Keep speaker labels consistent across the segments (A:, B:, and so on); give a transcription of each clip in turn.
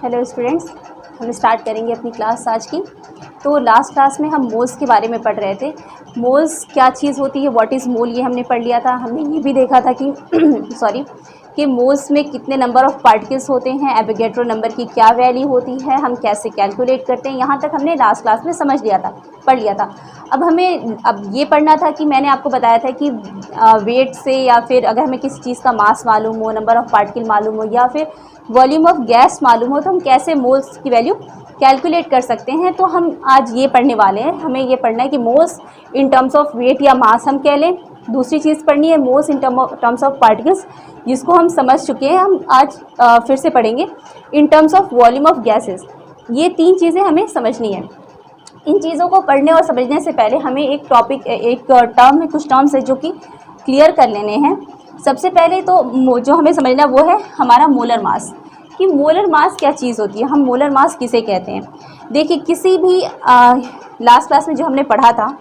A: Hello students, हम start करेंगे अपनी क्लास आज की। तो लास्ट क्लास में हम मोल्स के बारे में पढ़ रहे थे। मोल्स क्या चीज़ होती है, व्हाट इज़ मोल, ये हमने पढ़ लिया था। हमने ये भी देखा था कि कि मोल्स में कितने नंबर ऑफ़ पार्टिकल्स होते हैं, एवोगैड्रो नंबर की क्या वैल्यू होती है, हम कैसे कैलकुलेट करते हैं। यहाँ तक हमने लास्ट क्लास में समझ लिया था, पढ़ लिया था। अब ये पढ़ना था कि मैंने आपको बताया था कि वेट से, या फिर अगर हमें किसी चीज़ का मास मालूम हो, नंबर ऑफ़ पार्टिकल मालूम हो, या फिर वॉल्यूम ऑफ गैस मालूम हो, तो हम कैसे मोल्स की वैल्यू कैलकुलेट कर सकते हैं। तो हम आज ये पढ़ने वाले हैं। हमें ये पढ़ना है कि moles in terms of weight या मास हम कह लें। दूसरी चीज़ पढ़नी है moles in terms of particles, जिसको हम समझ चुके हैं। हम आज फिर से पढ़ेंगे इन terms of volume of gases. ये तीन चीज़ें हमें समझनी है। इन चीज़ों को पढ़ने और समझने से पहले हमें एक टर्म है, कुछ टर्म्स है जो कि क्लियर कर लेने हैं। सबसे पहले तो जो हमें समझना वो है हमारा मोलर मास, कि मोलर मास क्या चीज़ होती है, हम मोलर मास किसे कहते हैं। देखिए, किसी भी लास्ट क्लास में जो हमने पढ़ा था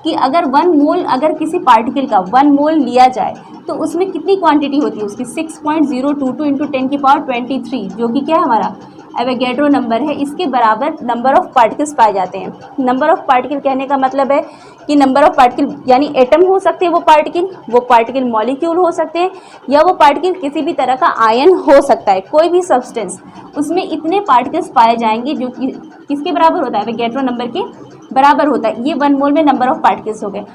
A: कि अगर 1 मोल, अगर किसी पार्टिकल का 1 मोल लिया जाए तो उसमें कितनी क्वांटिटी होती है उसकी 6.022 इंटू 10⁻23, जो कि क्या है हमारा एवोगैड्रो नंबर है। इसके बराबर नंबर ऑफ़ पार्टिकल्स पाए जाते हैं। नंबर ऑफ़ पार्टिकल कहने का मतलब है कि नंबर ऑफ़ पार्टिकल यानी एटम हो सकते हैं, वो पार्टिकल मॉलिक्यूल हो सकते हैं, या वो पार्टिकल किसी भी तरह का आयन हो सकता है। कोई भी सब्सटेंस, उसमें इतने पार्टिकल्स पाए जाएंगे जो कि किसके बराबर होता है, एवोगैड्रो नंबर के बराबर होता है। ये 1 मोल में नंबर ऑफ़ पार्टिकल्स हो गए।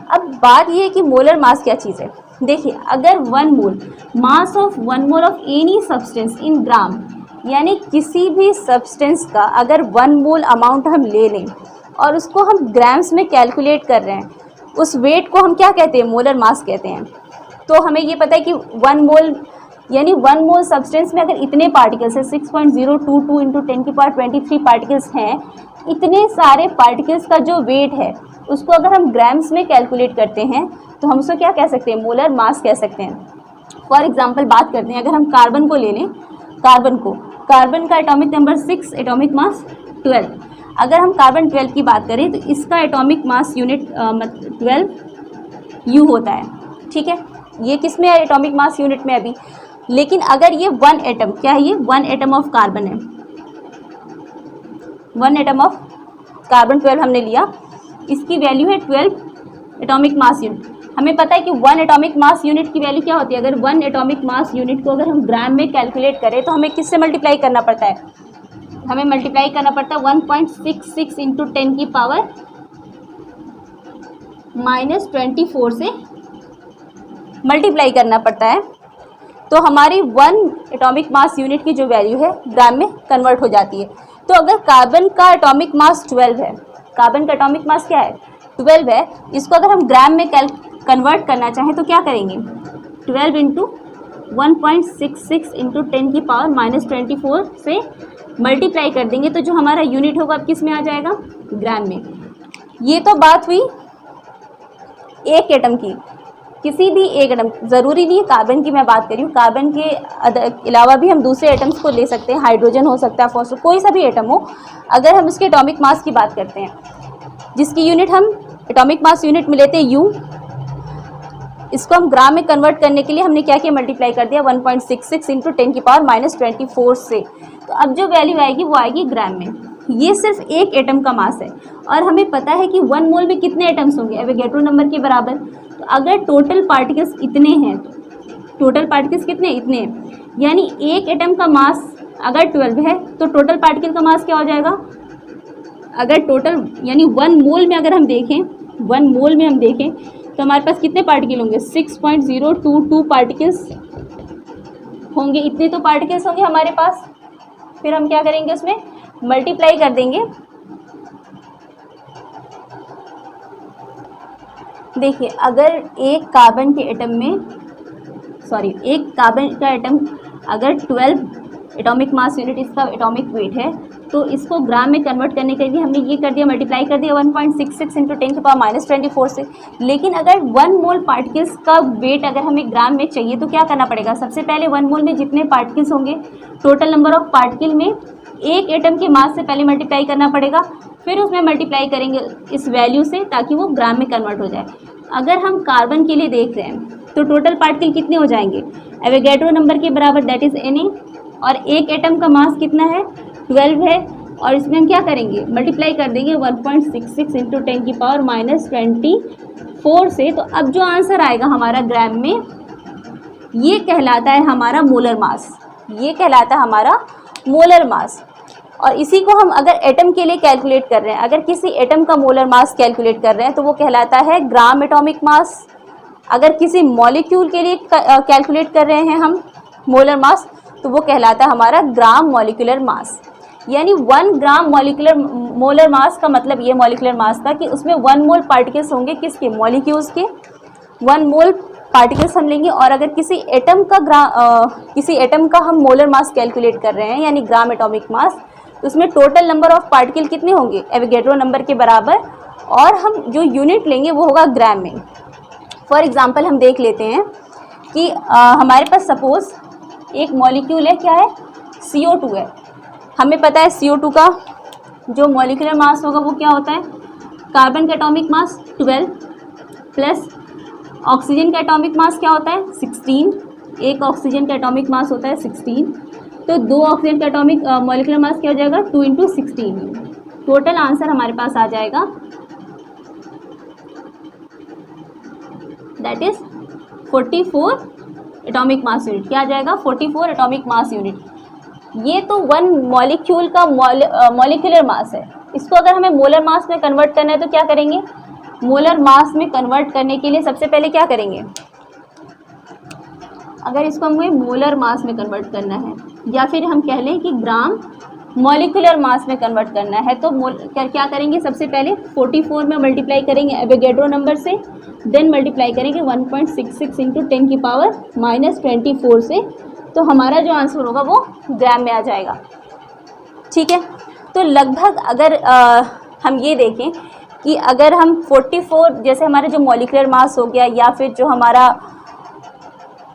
A: अब बात ये है कि मोलर मास क्या चीज़ है। देखिए, अगर 1 mole mass of 1 mole of any substance in gram, यानी किसी भी सब्सटेंस का अगर 1 मोल अमाउंट हम ले लें और उसको हम ग्राम्स में कैलकुलेट कर रहे हैं, उस वेट को हम क्या कहते हैं, मोलर मास कहते हैं। तो हमें ये पता है कि 1 मोल यानी 1 मोल सब्सटेंस में अगर इतने पार्टिकल्स हैं, 6.022 इंटू 10⁻23 पार्टिकल्स हैं, इतने सारे पार्टिकल्स का जो वेट है उसको अगर हम ग्राम्स में कैलकुलेट करते हैं तो हम उसको क्या कह सकते हैं, मोलर मास कह सकते हैं। फॉर एग्जांपल बात करते हैं, अगर हम कार्बन को ले लें, कार्बन का एटॉमिक नंबर 6, एटॉमिक मास 12। अगर हम कार्बन 12 की बात करें तो इसका एटॉमिक मास यूनिट 12 यू होता है। ठीक है, ये किस में है, एटॉमिक मास यूनिट में अभी। लेकिन अगर ये 1 एटम, क्या है ये 1 एटम ऑफ कार्बन है, 1 एटम ऑफ कार्बन 12 हमने लिया, इसकी वैल्यू है 12 एटॉमिक मास यूनिट। हमें पता है कि 1 एटॉमिक मास यूनिट की वैल्यू क्या होती है। अगर 1 एटॉमिक मास यूनिट को अगर हम ग्राम में कैलकुलेट करें तो हमें किससे मल्टीप्लाई करना पड़ता है, हमें मल्टीप्लाई करना पड़ता है 1.66 इंटू 10⁻⁻24 से मल्टीप्लाई करना पड़ता है। तो हमारी 1 एटॉमिक मास यूनिट की जो वैल्यू है ग्राम में कन्वर्ट हो जाती है। तो अगर कार्बन का एटॉमिक मास 12 है, कार्बन का एटॉमिक मास क्या है, 12 है, इसको अगर हम ग्राम में कन्वर्ट करना चाहें तो क्या करेंगे, 12 इंटू 1.66 इंटू 10⁻⁻24 से मल्टीप्लाई कर देंगे, तो जो हमारा यूनिट होगा अब किस में आ जाएगा, ग्राम में। ये तो बात हुई एक एटम की, किसी भी एक एटम, ज़रूरी नहीं है कार्बन की मैं बात कर रही हूँ, कार्बन के अलावा भी हम दूसरे एटम्स को ले सकते हैं, हाइड्रोजन हो सकता है, फॉस्फोरस, कोई सा भी एटम हो। अगर हम उसके एटॉमिक मास की बात करते हैं, जिसकी यूनिट हम एटॉमिक मास यूनिट में लेते हैं यू, इसको हम ग्राम में कन्वर्ट करने के लिए हमने क्या किया, मल्टीप्लाई कर दिया 1.66 इंटू 10⁻⁻24 से। तो अब जो वैल्यू आएगी वो आएगी ग्राम में। ये सिर्फ एक एटम का मास है, और हमें पता है कि 1 मोल में कितने एटम्स होंगे, एवोगैड्रो नंबर के बराबर। तो अगर टोटल पार्टिकल्स इतने हैं, तो टोटल पार्टिकल्स कितने, इतने हैं, यानी एक एटम का मास अगर 12 है तो टोटल पार्टिकल का मास क्या हो जाएगा, अगर टोटल यानी 1 मोल में अगर हम देखें, 1 मोल में हम देखें तो हमारे पास कितने पार्टिकल होंगे, 6.022 पार्टिकल्स होंगे। इतने तो पार्टिकल्स होंगे हमारे पास। फिर हम क्या करेंगे, उसमें मल्टीप्लाई कर देंगे। देखिए, अगर एक कार्बन के एटम में, एक कार्बन का एटम अगर 12 एटॉमिक मास यूनिट इसका एटॉमिक वेट है, तो इसको ग्राम में कन्वर्ट करने के लिए हमने ये कर दिया, मल्टीप्लाई कर दिया 1.66 इंटू 10⁻⁻24 से। लेकिन अगर 1 मोल पार्टिकल्स का वेट अगर हमें ग्राम में चाहिए तो क्या करना पड़ेगा, सबसे पहले 1 मोल में जितने पार्टिकल्स होंगे, टोटल नंबर ऑफ पार्टिकल में एक एटम के मास से पहले मल्टीप्लाई करना पड़ेगा, फिर उसमें मल्टीप्लाई करेंगे इस वैल्यू से, ताकि वो ग्राम में कन्वर्ट हो जाए। अगर हम कार्बन के लिए देख रहे हैं तो टोटल पार्टिकल कितने हो जाएंगे, एवोगैड्रो नंबर के बराबर, दैट इज़ Na। और एक एटम का मास कितना है 12 है, और इसमें हम क्या करेंगे मल्टीप्लाई कर देंगे 1.66 इंटू 10 की पावर -24 से। तो अब जो आंसर आएगा हमारा ग्राम में, ये कहलाता है हमारा मोलर मास, ये कहलाता है हमारा मोलर मास। और इसी को हम अगर एटम के लिए कैलकुलेट कर रहे हैं, अगर किसी एटम का मोलर मास कैलकुलेट कर रहे हैं तो वो कहलाता है ग्राम एटॉमिक मास। अगर किसी मॉलिक्यूल के लिए कैलकुलेट कर रहे हैं हम मोलर मास तो वो कहलाता है हमारा ग्राम मॉलिक्यूलर मास। यानी 1 ग्राम मोलर मास का मतलब ये मॉलिक्यूलर मास था कि उसमें 1 मोल पार्टिकल्स होंगे किसके, मॉलिक्यूल्स के 1 मोल पार्टिकल्स हम लेंगे। और अगर किसी एटम का हम मोलर मास कैलकुलेट कर रहे हैं यानी ग्राम एटॉमिक मास, तो उसमें टोटल नंबर ऑफ पार्टिकल कितने होंगे, एवोगैड्रो नंबर के बराबर, और हम जो यूनिट लेंगे वो होगा ग्राम में। फॉर एग्जांपल हम देख लेते हैं कि हमारे पास सपोज एक मॉलिक्यूल है, क्या है, CO2 है। हमें पता है CO2 का जो मॉलिक्यूलर मास होगा वो क्या होता है, कार्बन का एटॉमिक मास 12 प्लस ऑक्सीजन का एटॉमिक मास क्या होता है 16, एक ऑक्सीजन का एटॉमिक मास होता है 16, तो 2 ऑक्सीजन का एटॉमिक मॉलिक्यूलर मास क्या हो जाएगा 2 × 16। टोटल आंसर हमारे पास आ जाएगा that is 44 atomic mass unit. क्या आ जाएगा 44 एटॉमिक मास यूनिट। ये तो 1 मॉलिक्यूल का मॉलिक्यूलर मास है। इसको अगर हमें मोलर मास में कन्वर्ट करना है तो क्या करेंगे, मोलर मास में कन्वर्ट करने के लिए सबसे पहले क्या करेंगे, अगर इसको हमें मोलर मास में कन्वर्ट करना है या फिर हम कह लें कि ग्राम मॉलिक्यूलर मास में कन्वर्ट करना है तो क्या करेंगे, सबसे पहले 44 में मल्टीप्लाई करेंगे एवोगैड्रो नंबर से, देन मल्टीप्लाई करेंगे 1.66 इंटू 10 की पावर -24 से, तो हमारा जो आंसर होगा वो ग्राम में आ जाएगा। ठीक है, तो लगभग अगर हम ये देखें कि अगर हम 44 जैसे हमारा जो मॉलिक्यूलर मास हो गया या फिर जो हमारा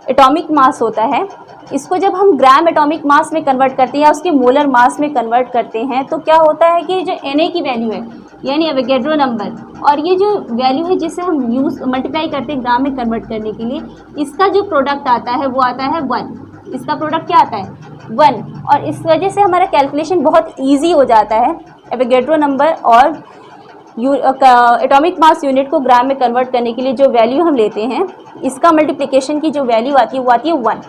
A: एटॉमिक मास होता है, इसको जब हम ग्राम एटॉमिक मास में कन्वर्ट करते हैं या उसके मोलर मास में कन्वर्ट करते हैं तो क्या होता है कि जो Na की वैल्यू है यानी एवोगैड्रो नंबर, और ये जो वैल्यू है जिसे हम मल्टीप्लाई करते हैं ग्राम में कन्वर्ट करने के लिए, इसका जो प्रोडक्ट आता है वो आता है 1। इसका प्रोडक्ट क्या आता है 1, और इस वजह से हमारा कैलकुलेशन बहुत ईजी हो जाता है। एवोगैड्रो नंबर और एटॉमिक मास यूनिट को ग्राम में कन्वर्ट करने के लिए जो वैल्यू हम लेते हैं, इसका मल्टीप्लिकेशन की जो वैल्यू आती है वो आती है 1।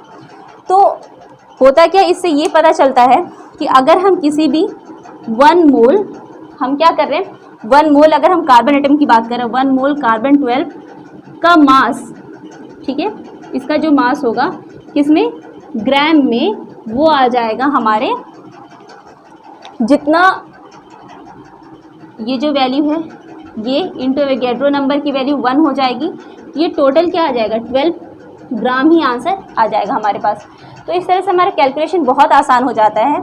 A: तो होता क्या, इससे ये पता चलता है कि अगर हम किसी भी 1 मोल, हम क्या कर रहे हैं 1 मोल, अगर हम कार्बन एटम की बात करें 1 मोल कार्बन 12 का मास, ठीक है, इसका जो मास होगा किसमें, ग्राम में, वो आ जाएगा हमारे जितना ये जो वैल्यू है ये इंटू एवोगैड्रो नंबर की वैल्यू 1 हो जाएगी, ये टोटल क्या आ जाएगा 12 ग्राम ही आंसर आ जाएगा हमारे पास। तो इस तरह से हमारा कैलकुलेशन बहुत आसान हो जाता है।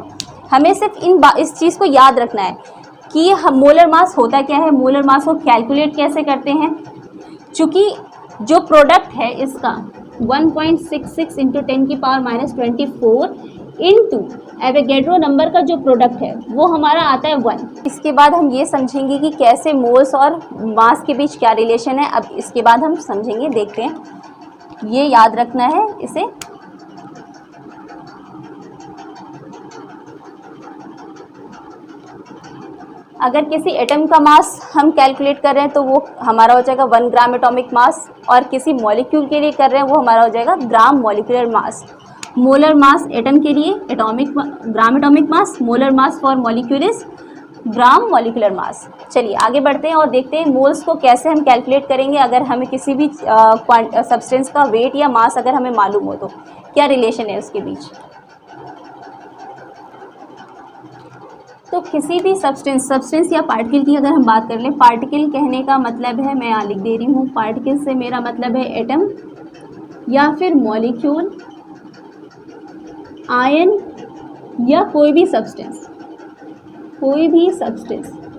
A: हमें सिर्फ इस चीज़ को याद रखना है कि हम मोलर मास होता क्या है, मोलर मास को कैलकुलेट कैसे करते हैं। चूँकि जो प्रोडक्ट है इसका 1.66 इंटू 10 की पावर -24 इंटू एवोगैड्रो नंबर का जो प्रोडक्ट है वो हमारा आता है 1। इसके बाद हम ये समझेंगे कि कैसे मोल्स और मास के बीच क्या रिलेशन है। अब इसके बाद हम समझेंगे, देखते हैं, ये याद रखना है इसे। अगर किसी एटम का मास हम कैलकुलेट कर रहे हैं तो वो हमारा हो जाएगा 1 ग्राम एटॉमिक मास, और किसी मॉलिक्यूल के लिए कर रहे हैं वो हमारा हो जाएगा gram molecular mass. Molar mass atom के लिए gram atomic mass, molar mass for molecule is gram molecular mass. चलिए आगे बढ़ते हैं और देखते हैं मोल्स को कैसे हम कैलकुलेट करेंगे। अगर हमें किसी भी सब्सटेंस का वेट या मास अगर हमें मालूम हो तो क्या रिलेशन है उसके बीच। तो किसी भी सब्सटेंस या पार्टिकल की अगर हम बात कर लें, पार्टिकल कहने का मतलब है, मैं यहाँ लिख दे रही हूँ, पार्टिकल से मेरा मतलब है एटम या फिर मॉलिक्यूल, आयन या कोई भी सब्सटेंस,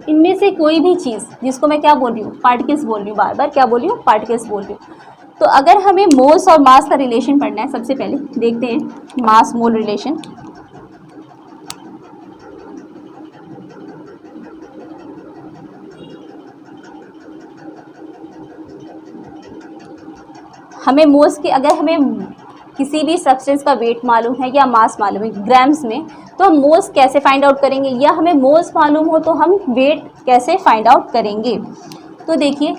A: इनमें से कोई भी चीज़ जिसको मैं क्या बोल रही हूँ, पार्टिकल्स बोल रही हूँ, बार बार क्या बोल रही हूँ, पार्टिकल्स बोल रही हूँ। तो अगर हमें मोल्स और मास का रिलेशन पढ़ना है, सबसे पहले देखते हैं मास मोल रिलेशन। हमें मोल्स की, अगर हमें किसी भी सब्सटेंस का वेट मालूम है या मास मालूम है ग्राम्स में, तो हम मोल्स कैसे फाइंड आउट करेंगे, या हमें मोल्स मालूम हो तो हम वेट कैसे फाइंड आउट करेंगे। तो देखिए,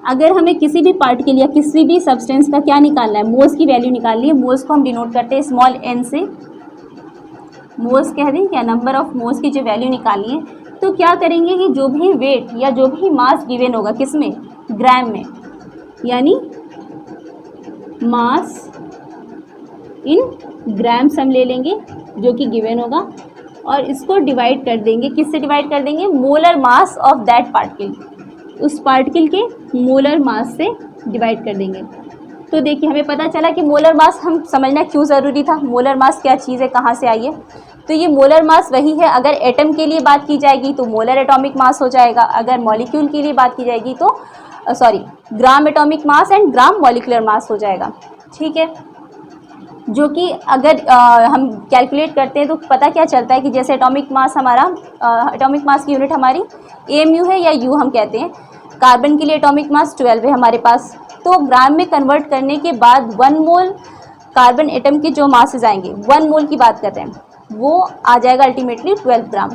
A: अगर हमें किसी भी पार्टिकल या किसी भी सब्सटेंस का क्या निकालना है, मोल्स की वैल्यू निकालनी है। मोल्स को हम डिनोट करते हैं स्मॉल n से, मोल्स कह दें या नंबर ऑफ मोल्स की जो वैल्यू निकालनी है, तो क्या करेंगे कि जो भी वेट या जो भी मास गिवन होगा किसमें, ग्राम में, यानी मास इन ग्राम्स हम ले लेंगे जो कि गिवन होगा, और इसको डिवाइड कर देंगे, किससे डिवाइड कर देंगे, molar mass of that particle, उस पार्टिकल के मोलर मास से डिवाइड कर देंगे। तो देखिए, हमें पता चला कि मोलर मास हम समझना क्यों ज़रूरी था, मोलर मास क्या चीज़ है, कहाँ से आई है। तो ये मोलर मास वही है, अगर एटम के लिए बात की जाएगी तो मोलर एटॉमिक मास हो जाएगा, अगर मॉलिक्यूल के लिए बात की जाएगी तो gram atomic mass and gram molecular mass हो जाएगा। ठीक है, जो कि अगर हम कैलकुलेट करते हैं तो पता क्या चलता है कि जैसे एटॉमिक मास हमारा, एटॉमिक मास की यूनिट हमारी AMU है या U हम कहते हैं। कार्बन के लिए एटॉमिक मास 12 है हमारे पास, तो ग्राम में कन्वर्ट करने के बाद 1 मोल कार्बन एटम के जो मासेज आएंगे, 1 मोल की बात करते हैं, वो आ जाएगा अल्टीमेटली 12 ग्राम।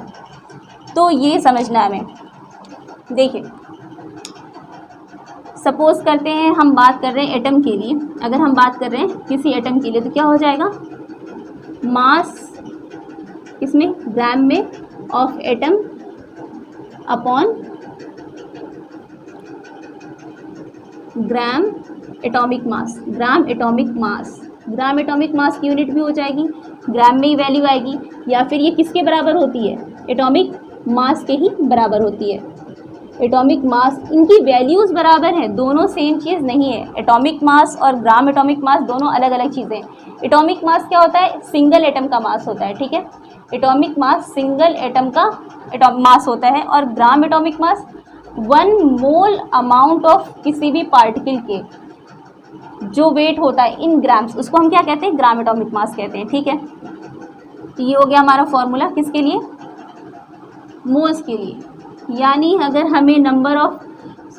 A: तो ये समझना है हमें। देखिए, सपोज करते हैं हम बात कर रहे हैं एटम के लिए, अगर हम बात कर रहे हैं किसी एटम के लिए, तो क्या हो जाएगा, मास इसमें ग्राम में of atom upon gram atomic mass, gram atomic mass, gram atomic mass की यूनिट भी हो जाएगी, ग्राम में ही वैल्यू आएगी, या फिर ये किसके बराबर होती है, एटॉमिक मास के ही बराबर होती है। एटॉमिक मास, इनकी वैल्यूज़ बराबर हैं, दोनों सेम चीज़ नहीं है। एटॉमिक मास और ग्राम एटॉमिक मास दोनों अलग अलग चीज़ें हैं। एटॉमिक मास क्या होता है, सिंगल एटम का मास होता है। ठीक है, एटॉमिक मास सिंगल एटम का मास होता है, और gram atomic mass 1 mole amount of किसी भी पार्टिकल के जो वेट होता है इन ग्राम्स, उसको हम क्या कहते हैं, ग्राम एटॉमिक मास कहते हैं। ठीक है, तो ये हो गया हमारा फॉर्मूला किसके लिए, मोल्स के लिए। यानी अगर हमें नंबर ऑफ,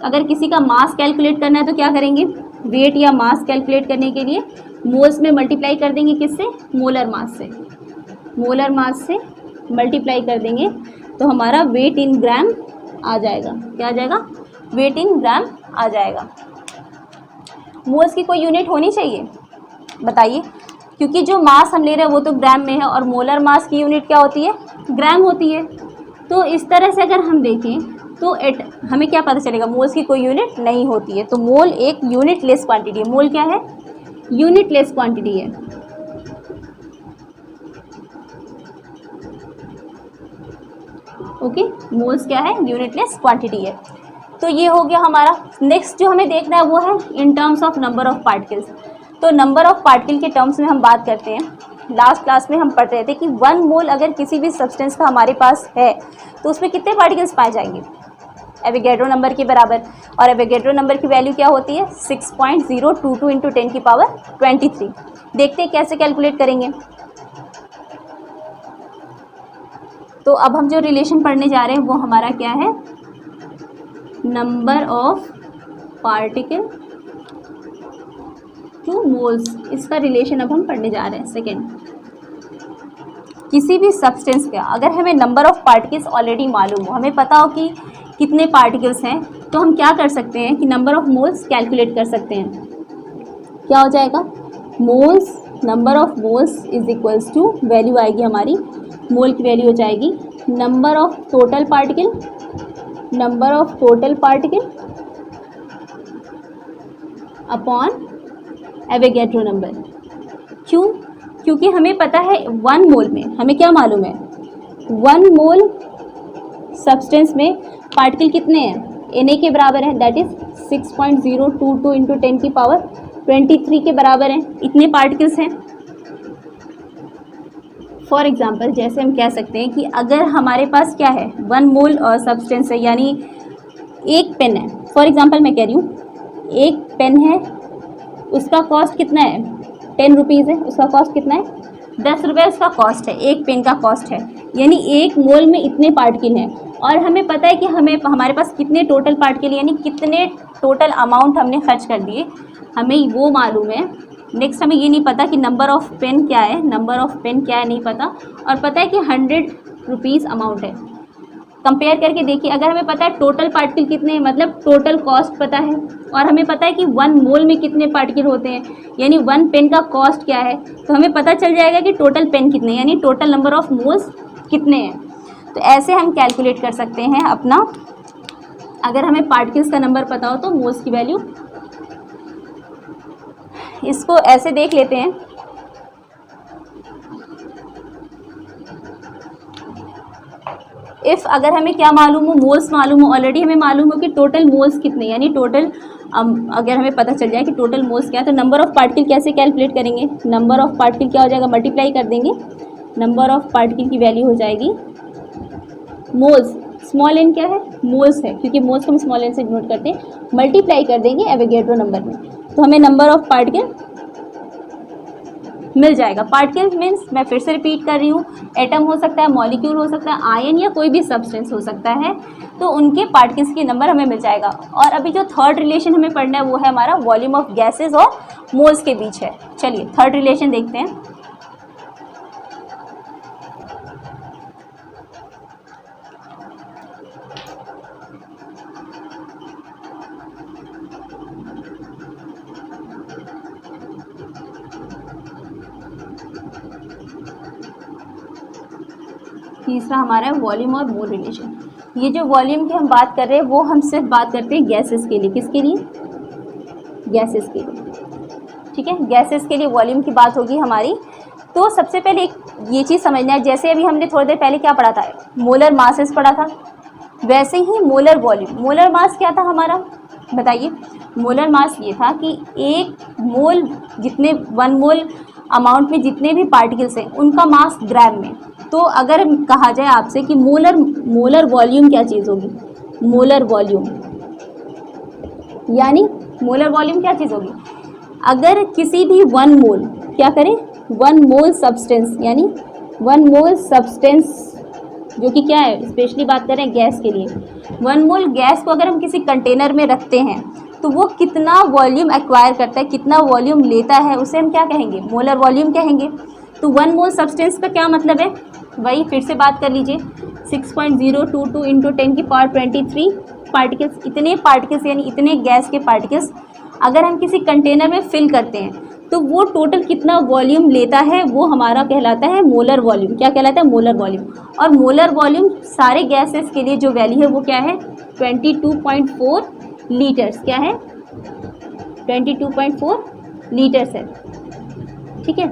A: अगर किसी का मास कैलकुलेट करना है तो क्या करेंगे, वेट या मास कैलकुलेट करने के लिए मोल्स में मल्टीप्लाई कर देंगे, किससे, मोलर मास से, मोलर मास से मल्टीप्लाई कर देंगे तो हमारा वेट इन ग्राम आ जाएगा। क्या आ जाएगा, वेट इन ग्राम आ जाएगा। मोल्स की कोई यूनिट होनी चाहिए, बताइए, क्योंकि जो मास हम ले रहे हैं वो तो ग्राम में है, और मोलर मास की यूनिट क्या होती है, ग्राम होती है। तो इस तरह से अगर हम देखें तो हमें क्या पता चलेगा, मोल्स की कोई यूनिट नहीं होती है। तो मोल एक यूनिट लेस क्वांटिटी है। मोल क्या है, यूनिट लेस क्वांटिटी है। ओके, मोल्स क्या है, यूनिट लेस क्वांटिटी है। तो ये हो गया हमारा। नेक्स्ट जो हमें देखना है वो है इन terms of number of particles. तो नंबर ऑफ पार्टिकल के टर्म्स में हम बात करते हैं। लास्ट क्लास में हम पढ़ रहे थे कि 1 मोल अगर किसी भी सब्सटेंस का हमारे पास है तो उसमें कितने पार्टिकल्स पाए जाएंगे, एवोगैड्रो नंबर के बराबर। और एवोगैड्रो नंबर की वैल्यू क्या होती है, 6.022 इंटू 10 की पावर 23। देखते हैं कैसे कैलकुलेट करेंगे। तो अब हम जो रिलेशन पढ़ने जा रहे हैं वो हमारा क्या है, number of particle two moles, इसका रिलेशन अब हम पढ़ने जा रहे हैं। सेकेंड, किसी भी सब्सटेंस का अगर हमें नंबर ऑफ पार्टिकल्स ऑलरेडी मालूम हो, हमें पता हो कि कितने पार्टिकल्स हैं, तो हम क्या कर सकते हैं कि नंबर ऑफ मोल्स कैलकुलेट कर सकते हैं। क्या हो जाएगा, moles, number of moles is equals to, value आएगी हमारी, मोल की वैल्यू हो जाएगी number of total particle, number of total particle upon Avogadro number. क्यों, क्योंकि हमें पता है 1 मोल में हमें क्या मालूम है, 1 मोल सब्सटेंस में पार्टिकल कितने हैं, Na के बराबर है, दैट इज 6.022 इंटू 10 की पावर 23 के बराबर हैं। इतने पार्टिकल्स हैं। फॉर एग्जांपल, जैसे हम कह सकते हैं कि अगर हमारे पास क्या है, 1 मोल सब्सटेंस है, यानी एक पेन है। फॉर एग्जांपल मैं कह रही हूँ एक पेन है, उसका कॉस्ट कितना है, 10 रुपीज़ है, उसका कॉस्ट कितना है, 10 रुपये उसका कॉस्ट है, एक पेन का कॉस्ट है। यानी 1 मोल में इतने पार्टिकल हैं, और हमें पता है कि हमारे पास कितने टोटल पार्टिकल, यानी कितने टोटल अमाउंट हमने खर्च कर दिए, हमें वो मालूम है नेक्स्ट हमें ये नहीं पता कि नंबर ऑफ पेन क्या है, नंबर ऑफ पेन क्या है नहीं पता, और पता है कि 100 रुपीज़ अमाउंट है। कंपेयर करके देखिए, अगर हमें पता है टोटल पार्टिकल कितने हैं, मतलब टोटल कॉस्ट पता है, और हमें पता है कि 1 मोल में कितने पार्टिकल होते हैं, यानी 1 पेन का कॉस्ट क्या है, तो हमें पता चल जाएगा कि टोटल पेन कितने, यानी टोटल नंबर ऑफ मोल्स कितने हैं। तो ऐसे हम कैलकुलेट कर सकते हैं अपना, अगर हमें पार्टिकल्स का नंबर पता हो तो मोल्स की वैल्यू। इसको ऐसे देख लेते हैं, इफ़ अगर हमें क्या मालूम हो, मोल्स मालूम हो, ऑलरेडी हमें मालूम हो कि टोटल मोल्स कितने, यानी टोटल अगर हमें पता चल जाए कि टोटल मोल्स क्या है, तो नंबर ऑफ़ पार्टिकल कैसे कैलकुलेट करेंगे, नंबर ऑफ़ पार्टिकल क्या हो जाएगा, मल्टीप्लाई कर देंगे, नंबर ऑफ़ पार्टिकल की वैल्यू हो जाएगी मोल्स, स्मॉल एन क्या है, मोल्स है, क्योंकि मोल्स को हम स्मॉल एन से डिनोट करते हैं, मल्टीप्लाई कर देंगे एवोगैड्रो नंबर में, तो हमें नंबर ऑफ़ पार्टिकल मिल जाएगा। पार्टिकल्स मीन्स, मैं फिर से रिपीट कर रही हूँ, एटम हो सकता है, मॉलिक्यूल हो सकता है, आयन या कोई भी सब्सटेंस हो सकता है, तो उनके पार्टिकल्स के नंबर हमें मिल जाएगा। और अभी जो थर्ड रिलेशन हमें पढ़ना है वो है हमारा वॉल्यूम ऑफ गैसेज और मोल्स के बीच है। चलिए थर्ड रिलेशन देखते हैं। तीसरा हमारा है वॉल्यूम और मोल रिलेशन। ये जो वॉल्यूम की हम बात कर रहे हैं वो हम सिर्फ बात करते हैं गैसेस के लिए। किसके लिए? गैसेस के लिए। ठीक है, गैसेस के लिए वॉल्यूम की बात होगी हमारी। तो सबसे पहले एक ये चीज़ समझना है, जैसे अभी हमने थोड़ी देर पहले क्या पढ़ा था, मोलर मासेस पढ़ा था, वैसे ही मोलर वॉल्यूम। मोलर मास क्या था हमारा, बताइए। मोलर मास ये था कि एक मोल जितने 1 मोल अमाउंट में जितने भी पार्टिकल्स हैं उनका मास ग्राम में। तो अगर कहा जाए आपसे कि मोलर वॉल्यूम क्या चीज़ होगी, मोलर वॉल्यूम यानी मोलर वॉल्यूम क्या चीज़ होगी, अगर किसी भी 1 मोल क्या करें, 1 मोल सब्सटेंस, यानी 1 मोल सब्सटेंस जो कि क्या है, स्पेशली बात करें गैस के लिए, 1 मोल गैस को अगर हम किसी कंटेनर में रखते हैं तो वो कितना वॉल्यूम एक्वायर करता है, कितना वॉल्यूम लेता है, उसे हम क्या कहेंगे, मोलर वॉल्यूम कहेंगे। तो 1 मोल सब्सटेंस का क्या मतलब है, वही फिर से बात कर लीजिए, 6.022 इंटू 10⁻23 पार्टिकल्स। इतने पार्टिकल्स यानी इतने गैस के पार्टिकल्स अगर हम किसी कंटेनर में फिल करते हैं तो वो टोटल कितना वॉल्यूम लेता है, वो हमारा कहलाता है मोलर वॉल्यूम। क्या कहलाता है, मोलर वॉल्यूम। और मोलर वॉल्यूम सारे गैसेस के लिए जो वैल्यू है वो क्या है, 22.4 लीटर्स। क्या है, 22.4 लीटर्स है। ठीक है,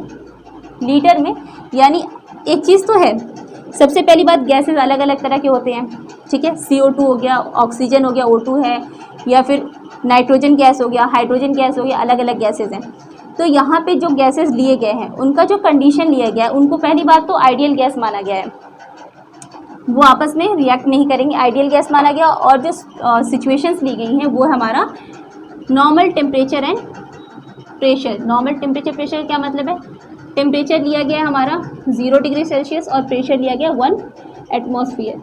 A: लीटर में, यानी एक चीज़ तो है, सबसे पहली बात गैसेस अलग अलग तरह के होते हैं। ठीक है, CO2 हो गया, ऑक्सीजन हो गया, O2 है, या फिर नाइट्रोजन गैस हो गया, हाइड्रोजन गैस हो गया, अलग अलग गैसेस हैं। तो यहाँ पे जो गैसेस लिए गए हैं उनका जो कंडीशन लिया गया है, उनको पहली बात तो आइडियल गैस माना गया है, वो आपस में रिएक्ट नहीं करेंगे, आइडियल गैस माना गया। और जो सिचुएशंस ली गई हैं वो हमारा normal temperature and pressure. Normal temperature pressure क्या मतलब है, टेम्परेचर लिया गया हमारा 0 डिग्री सेल्सियस और प्रेशर लिया गया 1 एटमॉस्फेयर।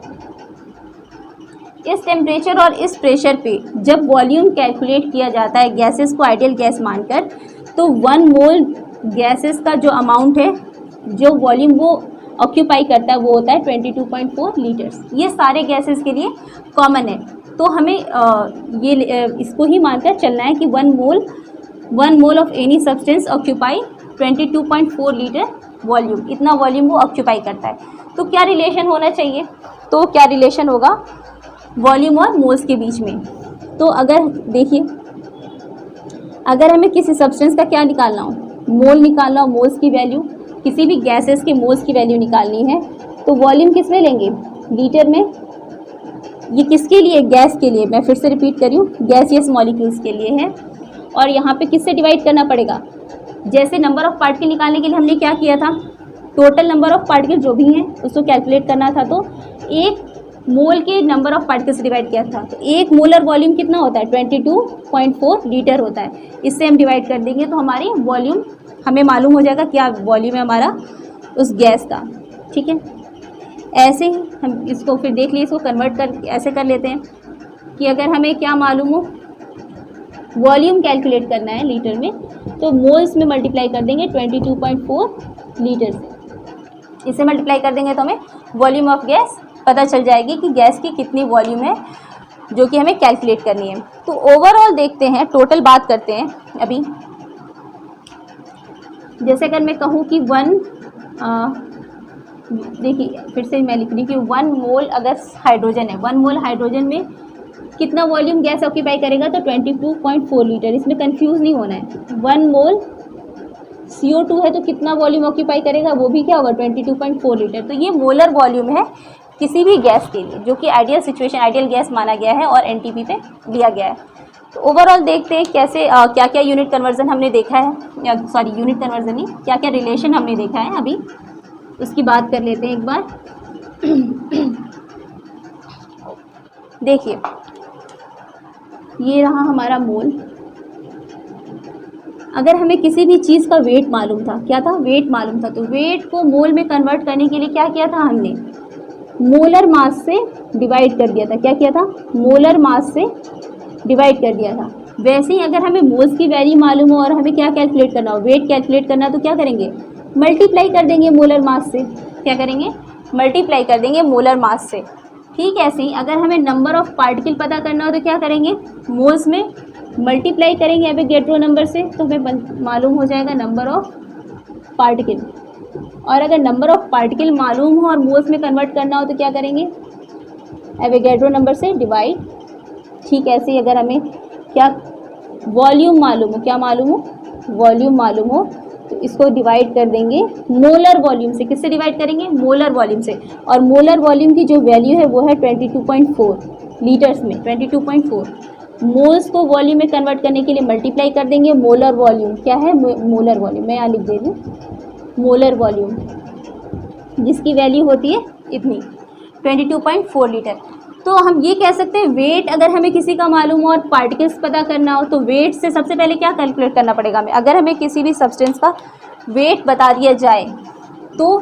A: इस टेम्परेचर और इस प्रेशर पे जब वॉल्यूम कैलकुलेट किया जाता है गैसेस को आइडियल गैस मानकर, तो 1 मोल गैसेस का जो अमाउंट है, जो वॉल्यूम वो ऑक्यूपाई करता है, वो होता है 22.4 लीटर्स। ये सारे गैसेस के लिए कॉमन है। तो हमें इसको ही मानकर चलना है कि 1 mole of any substance occupy 22.4 litre volume, इतना वॉल्यूम वो ऑक्यूपाई करता है। तो क्या रिलेशन होना चाहिए, तो क्या रिलेशन होगा वॉल्यूम और मोल्स के बीच में। तो अगर देखिए, अगर हमें किसी सब्सटेंस का क्या निकालना हो, मोल निकालना हो, मोल्स की वैल्यू, किसी भी गैसेस के मोल्स की वैल्यू निकालनी है, तो वॉल्यूम किस में लेंगे, लीटर में। ये किसके लिए, गैस के लिए, मैं फिर से रिपीट कर रही हूँ, गैसियस मॉलिक्यूल्स के लिए है। और यहाँ पे किससे डिवाइड करना पड़ेगा, जैसे नंबर ऑफ़ पार्टिकल निकालने के लिए हमने क्या किया था, टोटल नंबर ऑफ़ पार्टिकल जो भी हैं उसको कैलकुलेट करना था, तो एक मोल के नंबर ऑफ़ पार्टिकल से डिवाइड किया था। तो एक मोलर वॉल्यूम कितना होता है, 22.4 लीटर होता है। इससे हम डिवाइड कर देंगे तो हमारी वॉल्यूम हमें मालूम हो जाएगा क्या वॉल्यूम है हमारा उस गैस का। ठीक है, ऐसे ही हम इसको फिर देख लिए, इसको कन्वर्ट कर ऐसे कर लेते हैं कि अगर हमें क्या मालूम हो, वॉल्यूम कैलकुलेट करना है लीटर में, तो मोल्स में मल्टीप्लाई कर देंगे 22.4 लीटर से। इसे मल्टीप्लाई कर देंगे तो हमें वॉल्यूम ऑफ गैस पता चल जाएगी कि गैस की कितनी वॉल्यूम है जो कि हमें कैलकुलेट करनी है। तो ओवरऑल देखते हैं, टोटल बात करते हैं अभी। जैसे अगर मैं कहूँ कि देखिए फिर से मैं लिख रही हूँ कि 1 मोल अगर हाइड्रोजन है, 1 मोल हाइड्रोजन में कितना वॉल्यूम गैस ऑक्यूपाई करेगा, तो 22.4 लीटर। इसमें कंफ्यूज नहीं होना है। 1 मोल CO2 है तो कितना वॉल्यूम ऑक्यूपाई करेगा, वो भी क्या होगा 22.4 लीटर। तो ये मोलर वॉल्यूम है किसी भी गैस के लिए, जो कि आइडियल सिचुएशन, आइडियल गैस माना गया है और NTP पे दिया गया है। तो ओवरऑल देखते हैं कैसे क्या क्या यूनिट कन्वर्जन हमने देखा है, यूनिट कन्वर्जन नहीं, क्या क्या रिलेशन हमने देखा है अभी, उसकी बात कर लेते हैं एक बार। देखिए ये रहा हमारा मोल। अगर हमें किसी भी चीज़ का वेट मालूम था, क्या था, वेट मालूम था, तो वेट को मोल में कन्वर्ट करने के लिए क्या किया था हमने, मोलर मास से डिवाइड कर दिया था। क्या किया था, मोलर मास से डिवाइड कर दिया था। वैसे ही अगर हमें मोल्स की वैल्यू मालूम हो और हमें क्या कैलकुलेट करना हो, वेट कैलकुलेट करना, तो क्या करेंगे, मल्टीप्लाई कर देंगे मोलर मास से। क्या करेंगे, मल्टीप्लाई कर देंगे मोलर मास से। ठीक ऐसे ही अगर हमें नंबर ऑफ पार्टिकल पता करना हो तो क्या करेंगे, मोल्स में मल्टीप्लाई करेंगे एवोगैड्रो नंबर से, तो हमें मालूम हो जाएगा नंबर ऑफ पार्टिकल। और अगर नंबर ऑफ पार्टिकल मालूम हो और मोल्स में कन्वर्ट करना हो तो क्या करेंगे, एवोगैड्रो नंबर से डिवाइड। ठीक ऐसे ही अगर हमें क्या वॉल्यूम मालूम हो, क्या मालूम हो, वॉल्यूम मालूम हो, तो इसको डिवाइड कर देंगे मोलर वॉल्यूम से। किससे डिवाइड करेंगे, मोलर वॉल्यूम से। और मोलर वॉल्यूम की जो वैल्यू है वो है 22.4 लीटर्स में, 22.4। मोल्स को वॉल्यूम में कन्वर्ट करने के लिए मल्टीप्लाई कर देंगे मोलर वॉल्यूम। क्या है, मोलर वॉल्यूम, मैं यहाँ लिख दे रही हूँ, मोलर वॉल्यूम, जिसकी वैल्यू होती है इतनी 22.4 लीटर। तो हम ये कह सकते हैं वेट अगर हमें किसी का मालूम हो और पार्टिकल्स पता करना हो तो वेट से सबसे पहले क्या कैलकुलेट करना पड़ेगा हमें। अगर हमें किसी भी सब्सटेंस का वेट बता दिया जाए तो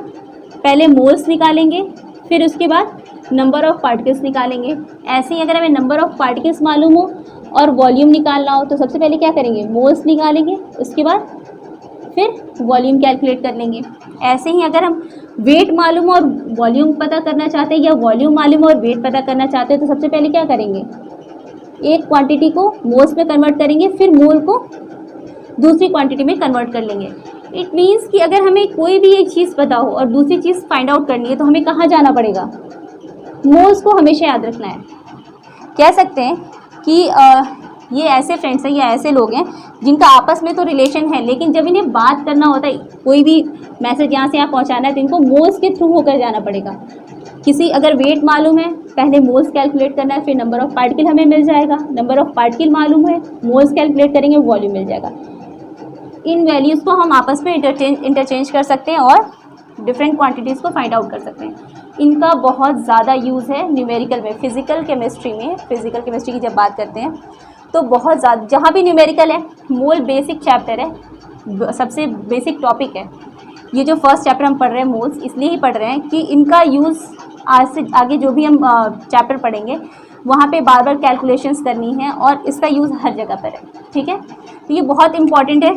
A: पहले मोल्स निकालेंगे, फिर उसके बाद नंबर ऑफ पार्टिकल्स निकालेंगे। ऐसे ही अगर हमें नंबर ऑफ पार्टिकल्स मालूम हो और वॉल्यूम निकालना हो तो सबसे पहले क्या करेंगे, मोल्स निकालेंगे, उसके बाद फिर वॉल्यूम कैलकुलेट कर लेंगे। ऐसे ही अगर हम वेट मालूम और वॉल्यूम पता करना चाहते हैं या वॉल्यूम मालूम और वेट पता करना चाहते हैं तो सबसे पहले क्या करेंगे, एक क्वांटिटी को मोल्स में कन्वर्ट करेंगे, फिर मोल को दूसरी क्वांटिटी में कन्वर्ट कर लेंगे। इट मीन्स कि अगर हमें कोई भी एक चीज़ पता हो और दूसरी चीज़ फाइंड आउट करनी है तो हमें कहाँ जाना पड़ेगा, मोल्स को हमेशा याद रखना है। कह सकते हैं कि ये ऐसे फ्रेंड्स हैं या ऐसे लोग हैं जिनका आपस में तो रिलेशन है, लेकिन जब इन्हें बात करना होता है, कोई भी मैसेज यहाँ से यहाँ पहुँचाना है तो इनको मोल्स के थ्रू होकर जाना पड़ेगा। किसी अगर वेट मालूम है, पहले मोल्स कैलकुलेट करना है, फिर नंबर ऑफ पार्टिकल हमें मिल जाएगा, नंबर ऑफ पार्टिकल मालूम है, मोल्स कैलकुलेट करेंगे, वॉल्यूम मिल जाएगा। इन वैल्यूज़ को हम आपस में इंटरचेंज कर सकते हैं और डिफरेंट क्वांटिटीज़ को फाइंड आउट कर सकते हैं। इनका बहुत ज़्यादा यूज़ है न्यूमेरिकल में, फिजिकल केमिस्ट्री में। फिजिकल केमिस्ट्री की जब बात करते हैं तो बहुत ज़्यादा, जहाँ भी न्यूमेरिकल है, मोल बेसिक चैप्टर है, सबसे बेसिक टॉपिक है। ये जो फर्स्ट चैप्टर हम पढ़ रहे हैं मोल्स, इसलिए ही पढ़ रहे हैं कि इनका यूज़ आज से आगे जो भी हम चैप्टर पढ़ेंगे वहाँ पे बार बार कैलकुलेशंस करनी है और इसका यूज़ हर जगह पर है। ठीक है, तो ये बहुत इंपॉर्टेंट है,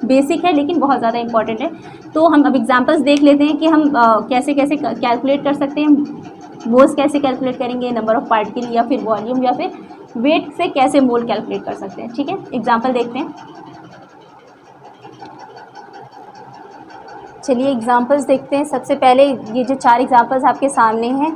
A: बेसिक है लेकिन बहुत ज़्यादा इंपॉर्टेंट है। तो हम अब एग्जांपल्स देख लेते हैं कि हम कैसे कैसे कैलकुलेट कर सकते हैं, मोल्स कैसे कैलकुलेट करेंगे, नंबर ऑफ पार्टिकल या फिर वॉल्यूम या फिर वेट से कैसे मोल कैलकुलेट कर सकते हैं। ठीक है, एग्जांपल देखते हैं। चलिए एग्जांपल्स देखते हैं। सबसे पहले ये जो 4 एग्जांपल्स आपके सामने हैं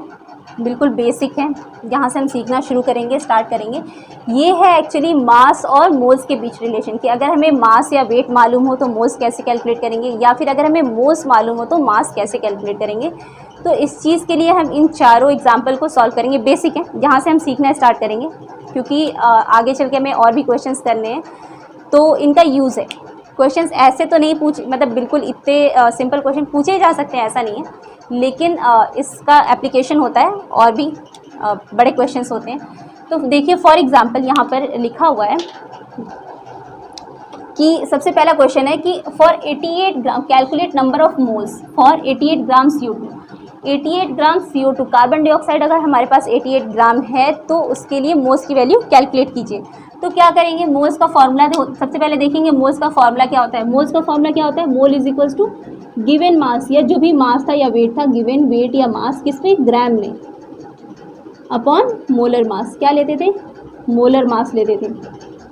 A: बिल्कुल बेसिक हैं, यहाँ से हम सीखना शुरू करेंगे, स्टार्ट करेंगे। ये है एक्चुअली मास और मोल्स के बीच रिलेशन की। अगर हमें मास या वेट मालूम हो तो मोल्स कैसे कैलकुलेट करेंगे, या फिर अगर हमें मोल्स मालूम हो तो मास कैसे कैलकुलेट करेंगे। तो इस चीज़ के लिए हम इन चारों एग्जाम्पल को सॉल्व करेंगे। बेसिक है, यहाँ से हम सीखना स्टार्ट करेंगे क्योंकि आगे चल के हमें और भी क्वेश्चंस करने हैं तो इनका यूज़ है। क्वेश्चंस ऐसे तो नहीं मतलब बिल्कुल इतने सिंपल क्वेश्चन पूछे जा सकते हैं ऐसा नहीं है, लेकिन इसका एप्लीकेशन होता है और भी बड़े क्वेश्चंस होते हैं। तो देखिए फॉर एग्जांपल यहाँ पर लिखा हुआ है कि सबसे पहला क्वेश्चन है कि for 88 gram calculate number of moles for 88 gram CO2। 88 gram CO2 carbon dioxide अगर हमारे पास 88 ग्राम है तो उसके लिए मोल्स की वैल्यू कैलकुलेट कीजिए। तो क्या करेंगे, मोल्स का फॉर्मूला सबसे पहले देखेंगे मोल्स का फॉर्मूला क्या होता है। मोल्स का फॉर्मूला क्या होता है, mole is equals to given mass, या जो भी मास था या वेट था, गिवन वेट या मास किस में, ग्राम में, अपॉन मोलर मास। क्या लेते थे, मोलर मास लेते थे।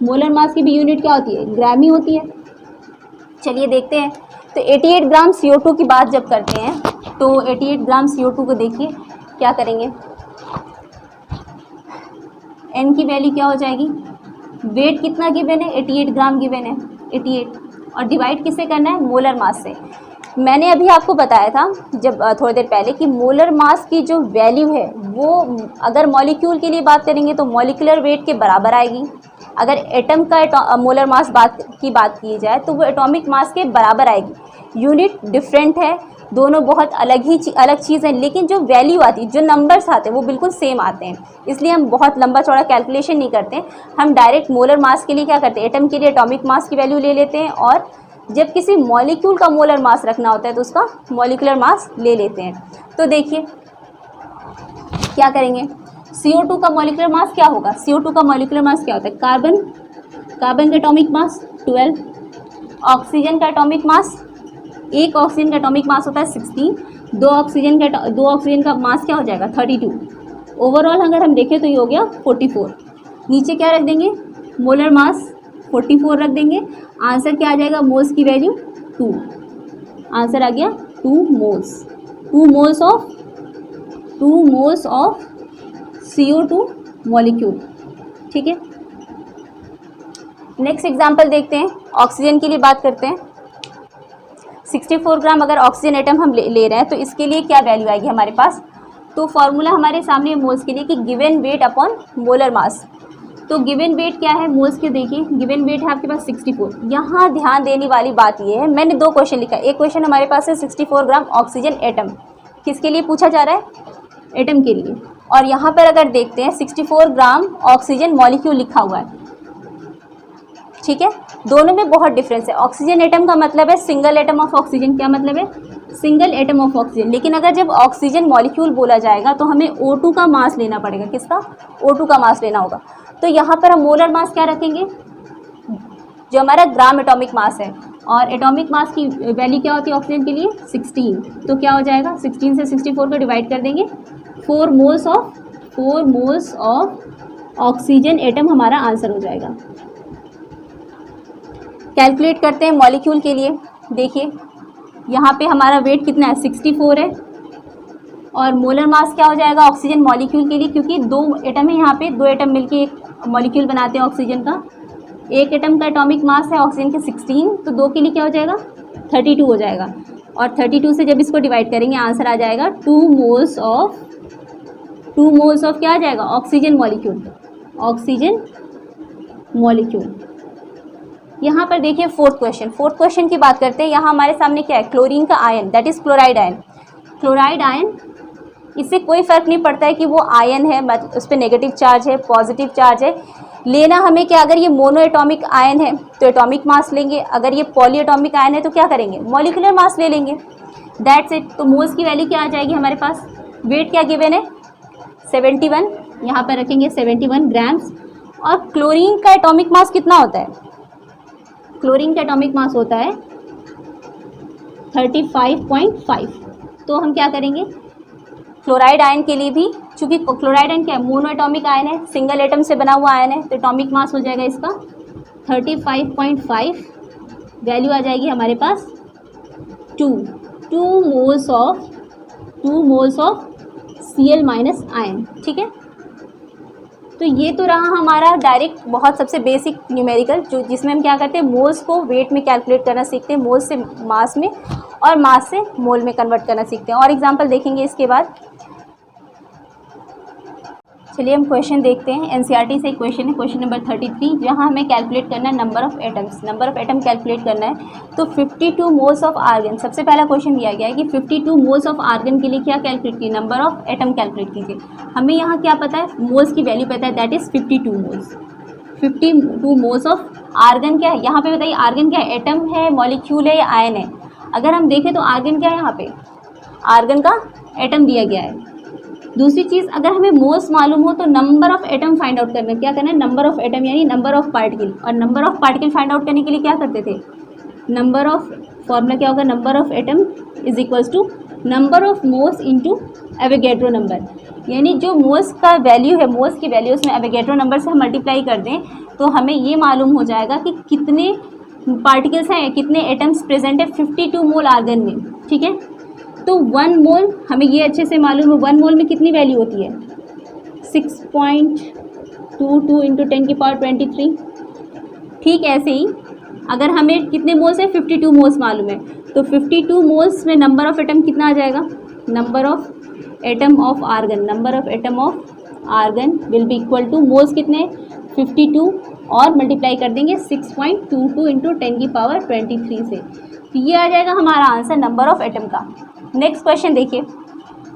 A: मोलर मास की भी यूनिट क्या होती है, ग्राम ही होती है। चलिए देखते हैं। तो 88 ग्राम CO2 की बात जब करते हैं तो 88 ग्राम CO2 को देखिए क्या करेंगे, n की वैल्यू क्या हो जाएगी, वेट कितना गिवन है, 88 ग्राम गिवन है, 88, और डिवाइड किससे करना है, मोलर मास से। मैंने अभी आपको बताया था जब थोड़ी देर पहले कि मोलर मास की जो वैल्यू है वो अगर मॉलिक्यूल के लिए बात करेंगे तो मॉलिक्यूलर वेट के बराबर आएगी। अगर एटम का मोलर मास की बात की जाए तो वो एटॉमिक मास के बराबर आएगी। यूनिट डिफरेंट है, दोनों बहुत अलग चीज़ है, लेकिन जो वैल्यू आती है, जो नंबर्स आते हैं वो बिल्कुल सेम आते हैं। इसलिए हम बहुत लंबा चौड़ा कैलकुलेशन नहीं करते, हम डायरेक्ट मोलर मास के लिए क्या करते हैं, एटम के लिए एटॉमिक मास की वैल्यू ले लेते हैं, और जब किसी मॉलिक्यूल का मोलर मास रखना होता है तो उसका मॉलिक्यूलर मास ले लेते हैं। तो देखिए क्या करेंगे, CO2 का मॉलिक्यूलर मास क्या होगा, CO2 का मॉलिक्यूलर मास क्या होता है, कार्बन का एटॉमिक मास 12, ऑक्सीजन का एटॉमिक मास, एक ऑक्सीजन का एटॉमिक मास होता है 16, दो ऑक्सीजन का मास क्या हो जाएगा 32। ओवरऑल अगर हम देखें तो ये हो गया 44। नीचे क्या रख देंगे, मोलर मास 44 रख देंगे। आंसर क्या आ जाएगा, मोल्स की वैल्यू 2, आंसर आ गया 2 moles, 2 moles of CO2 molecule. ठीक है, नेक्स्ट एग्जांपल देखते हैं, ऑक्सीजन के लिए बात करते हैं। 64 ग्राम अगर ऑक्सीजन एटम हम ले रहे हैं तो इसके लिए क्या वैल्यू आएगी हमारे पास। तो फॉर्मूला हमारे सामने मोल्स के लिए कि given weight upon molar mass. तो गिवन वेट क्या है मोल्स के, देखिए गिवन वेट है आपके पास 64। यहाँ ध्यान देने वाली बात ये है, मैंने 2 क्वेश्चन लिखा है। एक क्वेश्चन हमारे पास है 64 ग्राम ऑक्सीजन एटम, किसके लिए पूछा जा रहा है, एटम के लिए। और यहाँ पर अगर देखते हैं 64 ग्राम ऑक्सीजन मॉलिक्यूल लिखा हुआ है। ठीक है, दोनों में बहुत डिफरेंस है। ऑक्सीजन एटम का मतलब है सिंगल एटम ऑफ ऑक्सीजन, क्या मतलब है, सिंगल एटम ऑफ ऑक्सीजन। लेकिन अगर जब ऑक्सीजन मॉलिक्यूल बोला जाएगा तो हमें O2 का मास लेना पड़ेगा, किसका, O2 का मास लेना होगा। तो यहाँ पर हम मोलर मास क्या रखेंगे, जो हमारा ग्राम एटॉमिक मास है, और एटॉमिक मास की वैल्यू क्या होती है ऑक्सीजन के लिए 16। तो क्या हो जाएगा, 16 से 64 को डिवाइड कर देंगे, 4 मोल्स ऑफ ऑक्सीजन एटम हमारा आंसर हो जाएगा। कैलकुलेट करते हैं मॉलिक्यूल के लिए। देखिए यहाँ पे हमारा वेट कितना है 64 है, और मोलर मास क्या हो जाएगा ऑक्सीजन मॉलिक्यूल के लिए, क्योंकि 2 एटम है यहाँ पे, 2 एटम मिलके एक मॉलिक्यूल बनाते हैं ऑक्सीजन का। एक एटम का एटॉमिक मास है ऑक्सीजन के 16, तो 2 के लिए क्या हो जाएगा 32 हो जाएगा, और 32 से जब इसको डिवाइड करेंगे आंसर आ जाएगा 2 मोल्स ऑफ क्या आ जाएगा, ऑक्सीजन मॉलिक्यूल। यहाँ पर देखिए फोर्थ क्वेश्चन की बात करते हैं। यहाँ हमारे सामने क्या है, क्लोरीन का ion, that is chloride ion. इससे कोई फर्क नहीं पड़ता है कि वो आयन है, मतलब उस पर नेगेटिव चार्ज है, पॉजिटिव चार्ज है। लेना हमें क्या, अगर ये मोनो एटॉमिक आयन है तो एटॉमिक मास लेंगे, अगर ये पॉली एटॉमिक आयन है तो क्या करेंगे, मॉलिक्यूलर मास ले लेंगे, दैट्स इट। तो मोल्स की वैल्यू क्या आ जाएगी हमारे पास, वेट क्या गिवन है 71, यहाँ पर रखेंगे 71 ग्राम्स। और क्लोरीन का एटॉमिक मास कितना होता है, क्लोरीन का एटॉमिक मास होता है 35.5। तो हम क्या करेंगे, क्लोराइड आयन के लिए भी, चूंकि क्लोराइड आयन क्या है, मोनो एटॉमिक आयन है, सिंगल एटम से बना हुआ आयन है, तो एटॉमिक मास हो जाएगा इसका 35.5। वैल्यू आ जाएगी हमारे पास 2 moles of Cl minus ion. ठीक है, तो ये तो रहा हमारा डायरेक्ट बहुत सबसे बेसिक न्यूमेरिकल, जो जिसमें हम क्या करते हैं, मोल्स को वेट में कैलकुलेट करना सीखते हैं, मोल्स से मास में और मास से मोल में कन्वर्ट करना सीखते हैं। और एग्जांपल देखेंगे इसके बाद। चलिए हम क्वेश्चन देखते हैं। एनसीईआरटी से एक क्वेश्चन है, क्वेश्चन नंबर 33, जहां हमें कैलकुलेट करना है नंबर ऑफ एटम कैलकुलेट करना है। तो 52 मोल्स ऑफ आर्गन, सबसे पहला क्वेश्चन दिया गया है कि 52 मोल्स ऑफ आर्गन के लिए क्या कैलकुलेट कीजिए, नंबर ऑफ एटम कैलकुलेट कीजिए। हमें यहाँ क्या पता है, मोल्स की वैल्यू पता है, that is 52 moles. 52 moles of argon क्या है, यहाँ पे बताइए आर्गन क्या है, एटम है, मॉलिक्यूल है या आयन है। अगर हम देखें तो आर्गन क्या है, यहाँ पे आर्गन का एटम दिया गया है, दूसरी चीज़, अगर हमें मोल्स मालूम हो तो number of atom find out करना, क्या करना है, नंबर ऑफ एटम यानी नंबर ऑफ पार्टिकल। और number of particle find out करने के लिए क्या करते थे, नंबर ऑफ, फॉर्मूला क्या होगा, number of atom is equals to number of moles into Avogadro number. यानी जो मोल्स का वैल्यू है, मोल्स की वैल्यू उसमें एवोगैड्रो नंबर से हम मल्टीप्लाई कर दें तो हमें ये मालूम हो जाएगा कि कितने पार्टिकल्स हैं, कितने एटम्स प्रेजेंट है 52 मोल आर्गन में। ठीक है, तो 1 मोल हमें ये अच्छे से मालूम है, 1 मोल में कितनी वैल्यू होती है, 6.22 इंटू 10⁻23। ठीक ऐसे ही अगर हमें कितने मोल्स है, 52 मोल्स मालूम है, तो 52 मोल्स में नंबर ऑफ एटम कितना आ जाएगा, number of atom of argon, number of atom of argon will be equal to moles कितने 52 और मल्टीप्लाई कर देंगे 6.22 इंटू 10⁻23 से। तो ये आ जाएगा हमारा आंसर नंबर ऑफ एटम का। नेक्स्ट क्वेश्चन देखिए,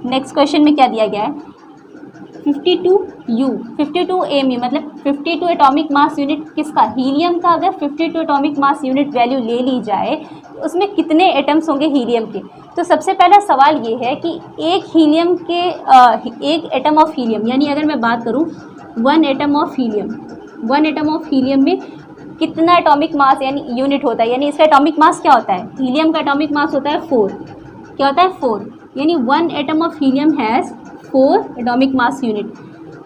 A: नेक्स्ट क्वेश्चन में क्या दिया गया है, 52U 52 मतलब 52 एटॉमिक मास यूनिट किसका, हीलियम का। अगर 52 एटॉमिक मास यूनिट वैल्यू ले ली जाए तो उसमें कितने एटम्स होंगे हीलियम के। तो सबसे पहला सवाल ये है कि एक हीलियम के एक एटम ऑफ हीलियम, यानी अगर मैं बात करूँ 1 atom of helium, 1 atom of helium में कितना एटॉमिक मास यानी यूनिट होता है, यानी इसका एटॉमिक मास क्या होता है, हीलियम का एटॉमिक मास होता है 4। क्या होता है, 4, यानी 1 atom of helium has 4 atomic mass unit.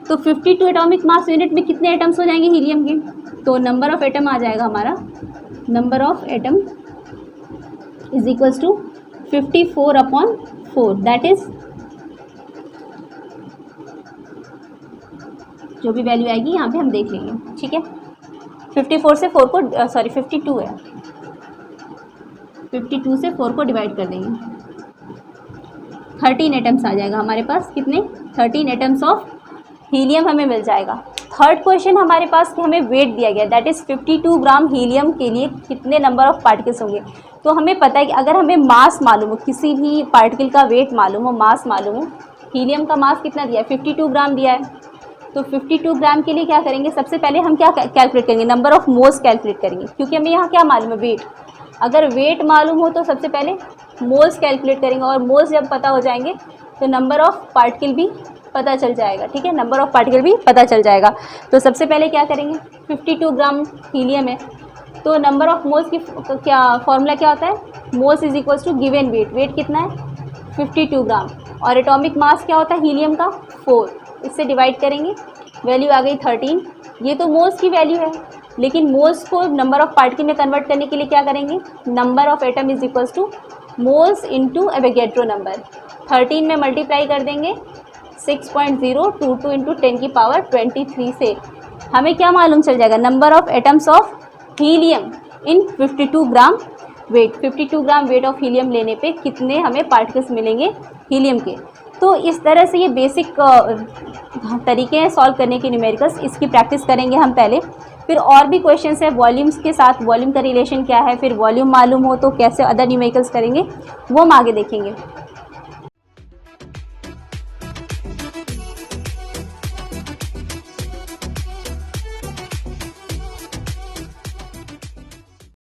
A: तो 52 एटॉमिक मास यूनिट में कितने एटम्स हो जाएंगे हीलियम के, तो नंबर ऑफ एटम आ जाएगा हमारा, number of atom is equals to 54/4, that is जो भी वैल्यू आएगी यहाँ पे हम देख लेंगे। ठीक है, 54 से 4 को 52 है, 52 से 4 को डिवाइड कर देंगे, 13 एटम्स आ जाएगा हमारे पास, कितने 13 एटम्स ऑफ हीलियम हमें मिल जाएगा। थर्ड क्वेश्चन हमारे पास कि हमें वेट दिया गया, दैट इज़ 52 ग्राम हीलियम के लिए कितने नंबर ऑफ पार्टिकल्स होंगे। तो हमें पता है कि अगर हमें मास मालूम हो, किसी भी पार्टिकल का वेट मालूम हो, मास मालूम हो, हीलियम का मास कितना दिया है 52 ग्राम दिया है, तो 52 ग्राम के लिए क्या करेंगे, सबसे पहले हम क्या कैलकुलेट करेंगे, नंबर ऑफ मोल्स कैलकुलेट करेंगे, क्योंकि हमें यहाँ क्या मालूम है, वेट। अगर वेट मालूम हो तो सबसे पहले मोल्स कैलकुलेट करेंगे, और मोल्स जब पता हो जाएंगे तो नंबर ऑफ पार्टिकल भी पता चल जाएगा। ठीक है, नंबर ऑफ पार्टिकल भी पता चल जाएगा। तो सबसे पहले क्या करेंगे, 52 ग्राम हीलियम है तो नंबर ऑफ मोल्स की क्या फॉर्मूला क्या होता है, moles is equals to given weight, weight कितना है 52 ग्राम, और एटॉमिक मास क्या होता है हीलियम का 4, इससे डिवाइड करेंगे, वैल्यू आ गई 13। ये तो मोल्स की वैल्यू है, लेकिन मोल्स को नंबर ऑफ पार्टिकल में कन्वर्ट करने के लिए क्या करेंगे, number of atom is equals two moles into Avogadro number, 13 में मल्टीप्लाई कर देंगे 6.022 इंटू 10⁻23 से। हमें क्या मालूम चल जाएगा, number of atoms of helium in 52 gram weight, 52 gram weight of helium लेने पे कितने हमें पार्टिकल्स मिलेंगे हीलियम के। तो इस तरह से ये बेसिक तरीके हैं सॉल्व करने के न्यूमेरिकल्स, इसकी प्रैक्टिस करेंगे हम पहले। फिर और भी क्वेश्चंस है वॉल्यूम्स के साथ, वॉल्यूम का रिलेशन क्या है, फिर वॉल्यूम मालूम हो तो कैसे अदर न्यूमेरिकल्स करेंगे वो हम आगे देखेंगे।